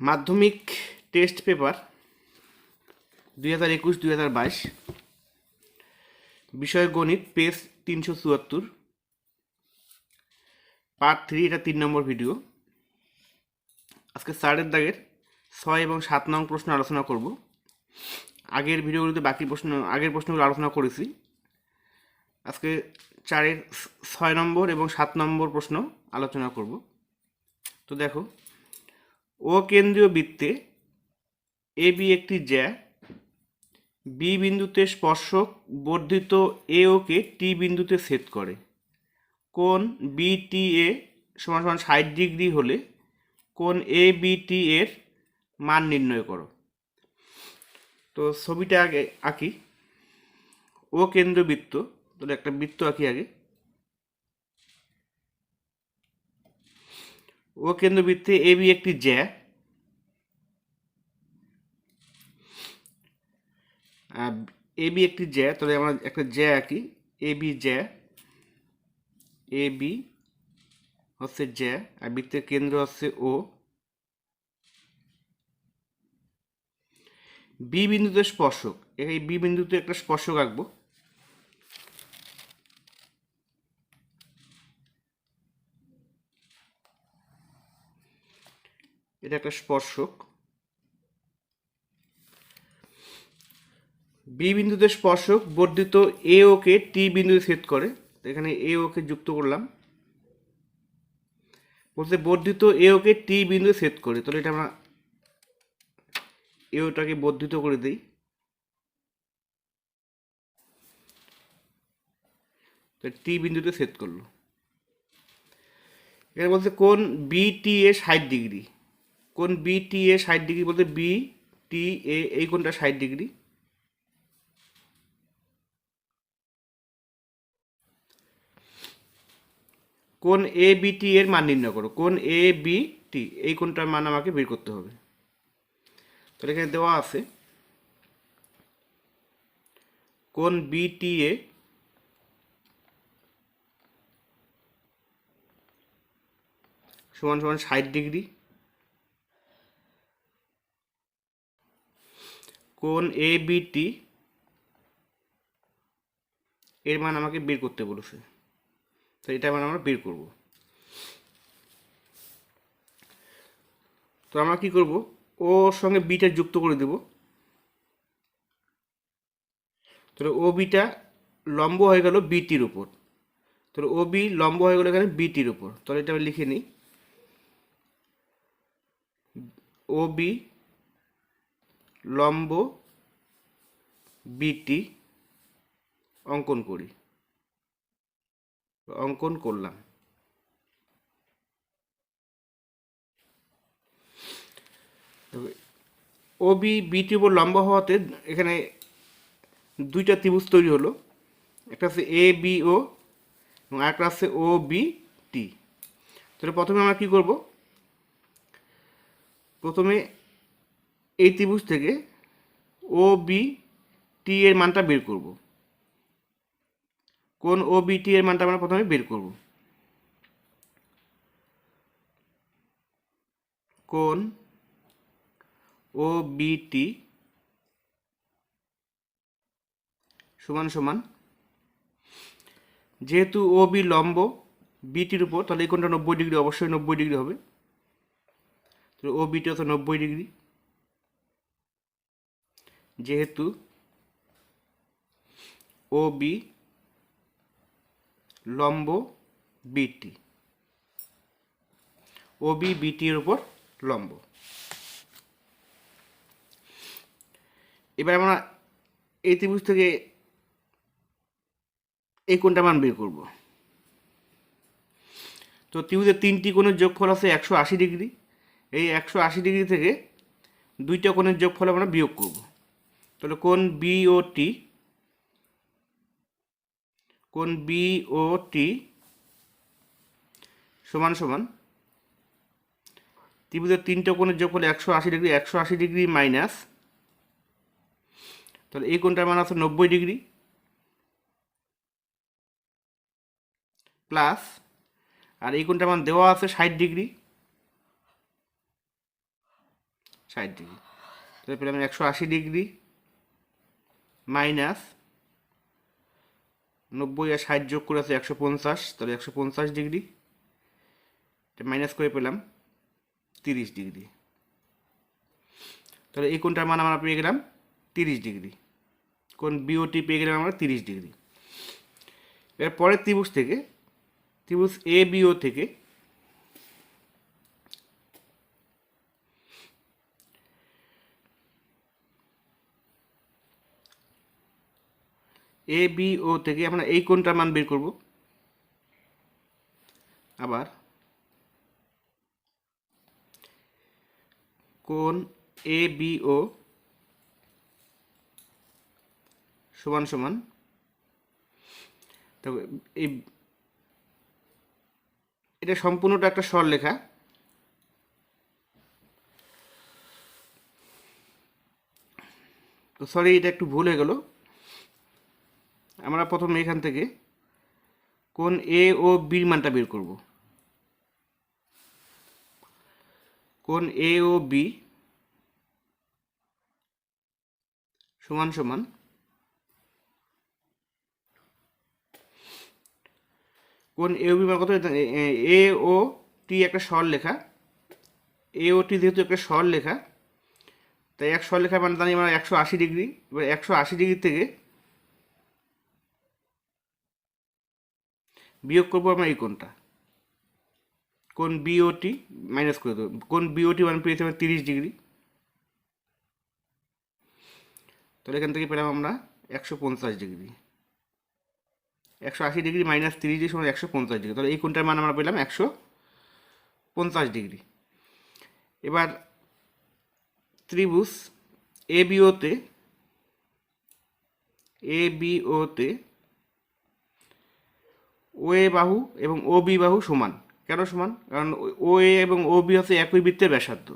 মাধ্যমিক test paper 2021-2022 বিষয় গণিত পেজ 374 পার্ট 3 এটা 3 নম্বর ভিডিও। আজকে 4 দাগের 6 এবং 7 নং প্রশ্ন আলোচনা করব। আগের ভিডিওগুলোতে আগের প্রশ্নগুলো আলোচনা করেছি। আজকে 4-এর 6 নম্বর এবং 7 নম্বর প্রশ্ন আলোচনা করব। তো দেখো, ও কেন্দ্রীয় বৃত্তে AB একটি জ্যা, বি বিন্দুতে স্পর্শক বর্ধিত AO কে টি বিন্দুতে ছেদ করে। কোণ BTA সমান 60 ডিগ্রি হলে কোণ ABT এর মান নির্ণয় করো। তো ছবিটা আগে আঁকি। ও কেন্দ্রবৃত্ত, তাহলে একটা বৃত্ত আঁকি আগে। ও কেন্দ্রবৃত্তে AB একটি জ্যা, AB একটি জ্যা, তাহলে আমরা একটা জ্যা আঁকি। AB জ্যা, AB হচ্ছে জ্যা, আর বৃত্তের কেন্দ্র হচ্ছে O। বি বিন্দুতে স্পর্শক, এই বি বিন্দুতে একটা স্পর্শক আঁকবো। এটা একটা স্পর্শক। বি বিন্দুতে স্পর্শক বর্ধিত AO কে টি বিন্দুতে ছেদ করে। এখানে AO কে যুক্ত করলাম। বলতে বর্ধিত AO কে টি বিন্দুতে ছেদ করে, তাহলে এটা আমরা AOটাকে বর্ধিত করে দিই। টি বিন্দুতে ছেদ করলো। এখানে বলছে কোণ BTA 60 ডিগ্রি। কোণ BTA 60 ডিগ্রি বলতে BTA এই কোণটা 60 ডিগ্রি। কোণ ABT এর মান নির্ণয় করো। কোণ ABT এই কোণটার মান আমাকে বের করতে হবে। তাহলে এখানে দেওয়া আছে কোণ BTA সমান 60 ডিগ্রি। কোণ ABT এর মান আমাকে বের করতে বলেছে, তো এটা মান আমরা বের করব। তো আমরা কি করব, ওর সঙ্গে বিটা যুক্ত করে দেব। তাহলে ও বিটা লম্ব হয়ে গেল বিটির উপর। তাহলে ও বি লম্ব হয়ে গেল এখানে বিটির উপর। তাহলে এটা আমি লিখে নিই, ও বি লম্ব বিটি অঙ্কন করি। অঙ্কন করলাম। ও বি বিটির উপর লম্ব হওয়াতে এখানে দুইটা ত্রিভুজ তৈরি হলো। একটা আছে ABO এবং আরেকটা আছে OBT। তাহলে প্রথমে আমরা কি করব, প্রথমে এই ত্রিভুজ থেকে OBT এর মানটা বের করব। কোন OBT এর মানটা আমরা প্রথমে বের করব। কোন OBT সমান যেহেতু OB লম্ব বিটির উপর, তাহলে এই কোণটা 90 ডিগ্রি, অবশ্যই 90 ডিগ্রি হবে। তাহলে OBT হচ্ছে 90 ডিগ্রি। যেহেতু OB লম্ব বিটি, OB BT এর উপর লম্ব। এবার আমরা এই ত্রিভুজ থেকে এই কোণটা মান বের করব। তো ত্রিভুজের তিনটি কোণের যোগফল আছে 180 ডিগ্রি। এই 180 ডিগ্রি থেকে দুইটা কোণের যোগফল আমরা বিয়োগ করব। তাহলে কোণ BOT সমান ত্রিভুজের তিনটা কোণের যোগফল 180 ডিগ্রি, 180 ডিগ্রি মাইনাস, তাহলে এই কোণটার মান আছে 90 ডিগ্রি, প্লাস আর এই কোণটার মান দেওয়া আছে 60 ডিগ্রি। 60 ডিগ্রি। তাহলে পেলাম 180 ডিগ্রি মাইনাস 90 আর 60 যোগ করে আছে 150, তাহলে 150 ডিগ্রি, এটা মাইনাস করে পেলাম 30 ডিগ্রি। তাহলে এই কোণটার মান আমরা পেয়ে গেলাম 30 ডিগ্রি। কোণ বিওটি পেয়ে গেলাম আমরা 30 ডিগ্রি। এর পরের ত্রিভুজ থেকে, ত্রিভুজ এ বিও থেকে এ বিও থেকে আমরা এই কোণটার মান বের করব। আবার কোণ এ বিও সমান সমান, তবে এই এটা সম্পূর্ণটা একটা সরলরেখা। তো সরি, এটা একটু ভুল হয়ে গেল। আমরা প্রথমে এখান থেকে কোণ এ ও বির মানটা বের করব। কোণ এ ও বি সমান সমান কোণ এ ও বি মান কত? এ ও টি একটা সরলরেখা, এ ও টি যেহেতু একটা সরলরেখা, তাই এক সরলরেখার মান জানি আমরা 180 ডিগ্রি। এবার 180 ডিগ্রি থেকে বিয়োগ করবো আমরা এই কোণটা, কোণ বিওটি মাইনাস করে দেবো। কোণ বিওটি মান পেয়েছি আমরা 30 ডিগ্রি। তাহলে এখান থেকে পেলাম আমরা 150 ডিগ্রি। 180 ডিগ্রি মাইনাস 30 ডিগ্রি সমান 150 ডিগ্রি। তাহলে এই কোণটার মান আমরা পেলাম 150 ডিগ্রি। এবার ত্রিভুজ এ বিওতে ও এ বাহু এবং ও বি বাহু সমান। কেন সমান? কারণ ও এ এবং ও বি হচ্ছে একই বৃত্তের ব্যাসার্ধ।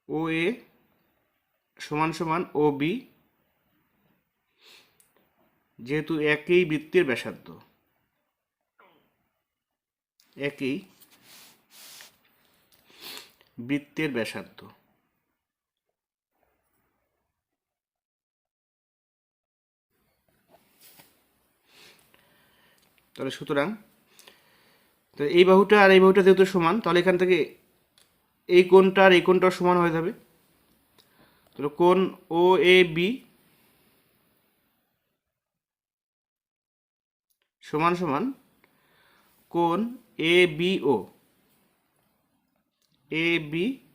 ও এ সমান সমান ও বি, যেহেতু একই বৃত্তের ব্যাসার্ধ, একই বৃত্তের ব্যাসার্ধ। তাহলে সুতরাং এই বাহুটা আর এই বাহুটা যেহেতু সমান, তাহলে এখান থেকে এই কোণটা আর এই কোণটা সমান হয়ে যাবে। তাহলে কোণ ও এ বি সমান সমান কোণ এ বি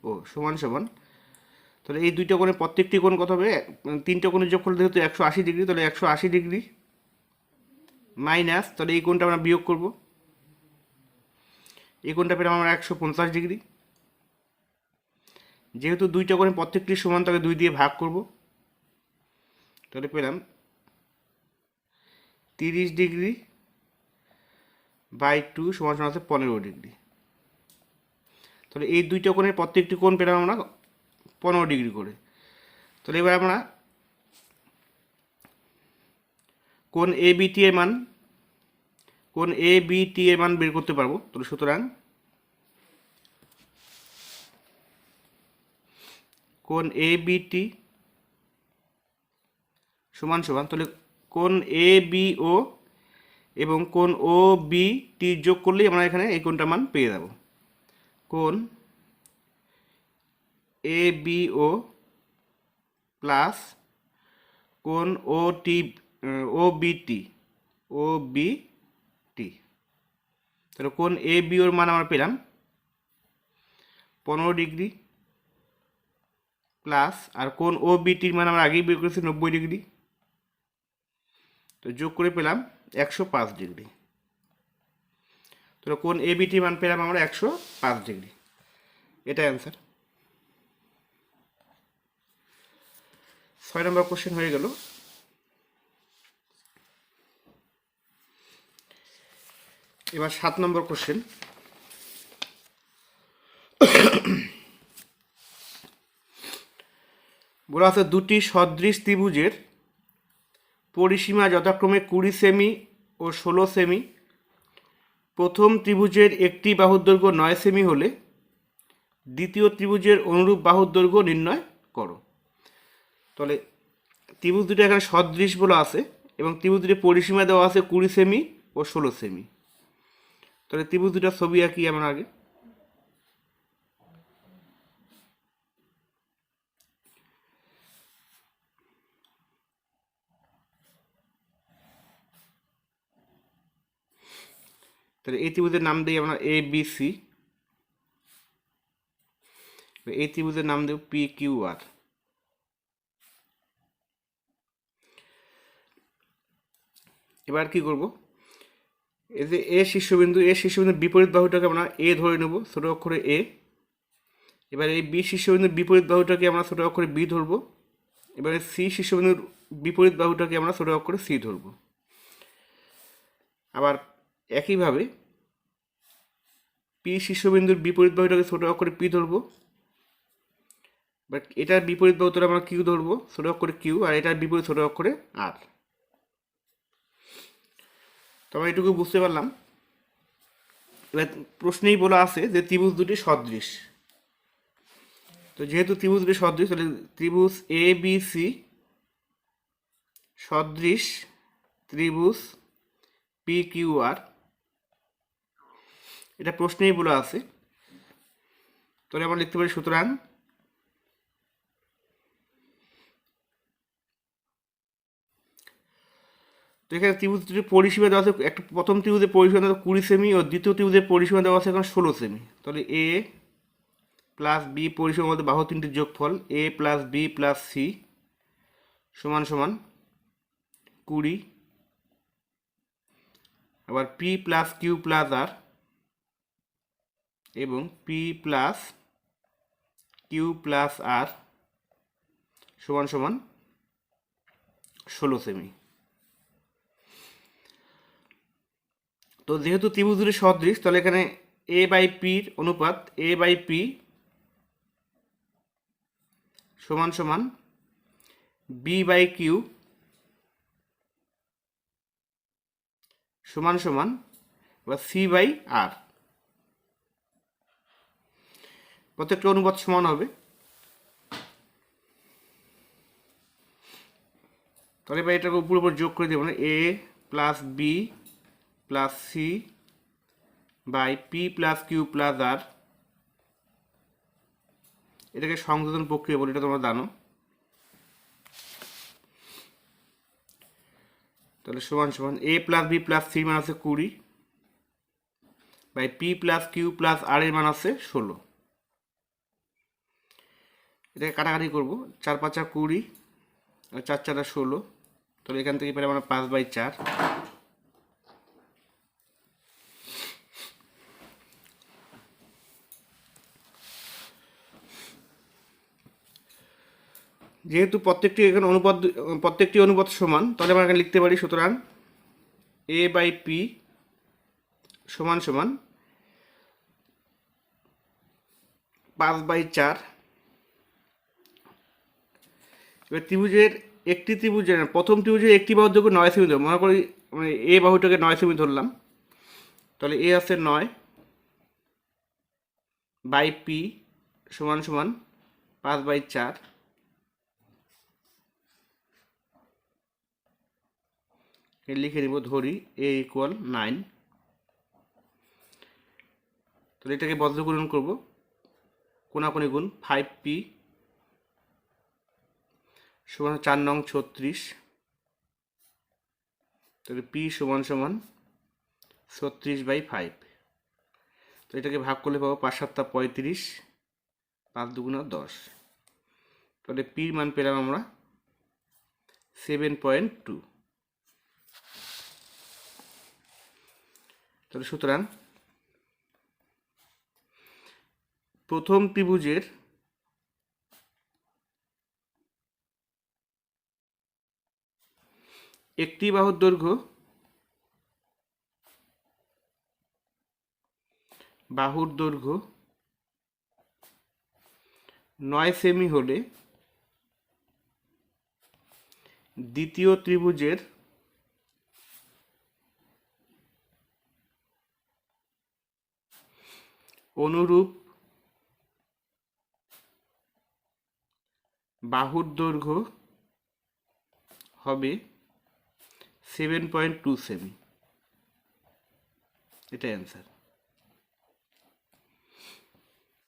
ও সমান সমান, তাহলে এই দুইটা কোণের প্রত্যেকটি কোণ কত হবে? তিনটা কোণের যোগফল যেহেতু 180 ডিগ্রি, তাহলে 180 ডিগ্রি মাইনাস, তাহলে এই কোণটা আমরা বিয়োগ করব। এই কোণটা পেলাম আমরা 150 ডিগ্রি। যেহেতু দুইটা কোণের প্রত্যেকটি সমান, তাকে 2 দিয়ে ভাগ করব। তাহলে পেলাম 30 ডিগ্রি বাই 2 সমান সমান আছে 15 ডিগ্রি। তাহলে এই দুইটা কোণের প্রত্যেকটি কোণ পেলাম আমরা 15 ডিগ্রি করে। তাহলে এবার আমরা কোণ এ বিটি এর মান, কোণ এ বিটি এর মান বের করতে পারবো। তাহলে সুতরাং কোণ এ বিটি সমান সমান, তাহলে কোণ এ বি ও এবং কোণ ও বি টি যোগ করলেই আমরা এখানে এই কোণটার মান পেয়ে যাব। কোণ এ বি ও প্লাস কোণ ও টি ও বিটি তাহলে কোণ এ বি ওর মান আমরা পেলাম 15 ডিগ্রি প্লাস, আর কোণ ও বিটির মান আমরা আগেই বের করেছি 90 ডিগ্রি, তো যোগ করে পেলাম 105 ডিগ্রি। তাহলে কোণ এ বিটির মান পেলাম আমরা 105 ডিগ্রি। এটা অ্যান্সার। 6 নম্বর কোশ্চেন হয়ে গেল। এবার 7 নম্বর কোশ্চেন। বলা আছে দুটি সদৃশ ত্রিভুজের পরিসীমা যথাক্রমে 20 সেমি ও 16 সেমি। প্রথম ত্রিভুজের একটি বাহুর দৈর্ঘ্য 9 সেমি হলে দ্বিতীয় ত্রিভুজের অনুরূপ বাহুর দৈর্ঘ্য নির্ণয় করো। তাহলে ত্রিভুজ দুটো এখানে সদৃশ বলা আছে এবং ত্রিভুজ দুটির পরিসীমা দেওয়া আছে 20 সেমি ও 16 সেমি। তাহলে ত্রিভুজ দুটার ছবি আঁকি আমরা আগে। তাহলে এই ত্রিভুজের নাম দিই আমরা এ বি সি, এই ত্রিভুজের নাম দেব পি কিউ আর। এবার কি করব, এই যে এ শীর্ষবিন্দু, এ শীর্ষবিন্দুর বিপরীত বাহুটাকে আমরা এ ধরে নেব, ছোট অক্ষরে এ। এবার এই বি শীর্ষবিন্দুর বিপরীত বাহুটাকে আমরা ছোট অক্ষরে বি ধরব। এবারে সি শীর্ষবিন্দুর বিপরীত বাহুটাকে আমরা ছোট অক্ষরে সি ধরব। আবার একইভাবে পি শীর্ষবিন্দুর বিপরীত বাহুটাকে ছোট অক্ষরে পি ধরব। বাট এটার বিপরীত বাহুটাকে আমরা কিউ ধরবো, ছোট অক্ষরে কিউ, আর এটার বিপরীত ছোট অক্ষরে আর। তো আমরা এটুকু বুঝতে পারলাম। এবার প্রশ্নেই বলা আছে যে ত্রিভুজ দুটি সদৃশ। তো যেহেতু ত্রিভুজ দুটি সদৃশ, তাহলে ত্রিভুজ এ বি সি সদৃশ ত্রিভুজ পি কিউ আর, এটা প্রশ্নেই বলা আছে। তাহলে আমরা লিখতে পারি সুতরাং তো এখানে ত্রিভুজ দুটির পরিসীমা দেওয়া আছে, একটা প্রথম ত্রিভুজের পরিসীমা দেওয়া 20 সেমি ও দ্বিতীয় ত্রিভুজের পরিসীমা দেওয়া আছে এখন 16 সেমি। তাহলে এ প্লাস বি পরিসীমার মধ্যে বাহু তিনটির যোগফল এ প্লাস বি প্লাস সি সমান সমান 20। আবার পি প্লাস কিউ প্লাস আর এবং পি প্লাস কিউ প্লাস আর সমান সমান 16 সেমি। তো যেহেতু ত্রিভুজ দুটি সদৃশ, তাহলে এখানে এ বাই পির অনুপাত এ বাই পি সমান সমান বি বাই কিউ সমান সমান বা সি বাই আর। প্রত্যেকটা অনুপাত সমান হবে। তাহলে এবার এটাকে উপর উপর যোগ করে দেবো না, A plus B plus C by P plus Q plus R. এটাকে সংযোজন প্রক্রিয়া বলে, এটা তোমরা জানো। তাহলে সমান সমান A plus B plus C মান আছে 20 by P plus Q plus R এর মান আছে 16। এটাকে কাটাকাটি করবো, 4 5 20 আর 4 4 16। তাহলে এখান থেকে পেলে আমরা 5/4। যেহেতু প্রত্যেকটি অনুপাত সমান, তাহলে আমরা এখানে লিখতে পারি সুতরাং এ বাই পি সমান সমান 5/4। এবার প্রথম ত্রিভুজের একটি বাহুর দৈর্ঘ্য 9 সেমি ধরবো। মনে করি মানে এ বাহুটাকে 9 সেমি ধরলাম। তাহলে এ আছে 9 বাই পি সমান সমান 5/4। লিখে নিব, ধরি এ ইকুয়াল 9। তাহলে এটাকে বজ্রগুণন করব, কোনাকুনি গুণ 5p সমান 4 নং 36। তাহলে p সমান সমান 36/5। তো এটাকে ভাগ করলে পাবো 5 7 35, 5 2 10। তাহলে পির মান পেলাম আমরা 7.2। তাহলে সুতরাং প্রথম ত্রিভুজের একটি বাহুর দৈর্ঘ্য 9 সেমি হলে দ্বিতীয় ত্রিভুজের অনুরূপ বাহুর দৈর্ঘ্য হবে 7.2 সেমি। এটাই অ্যান্সার।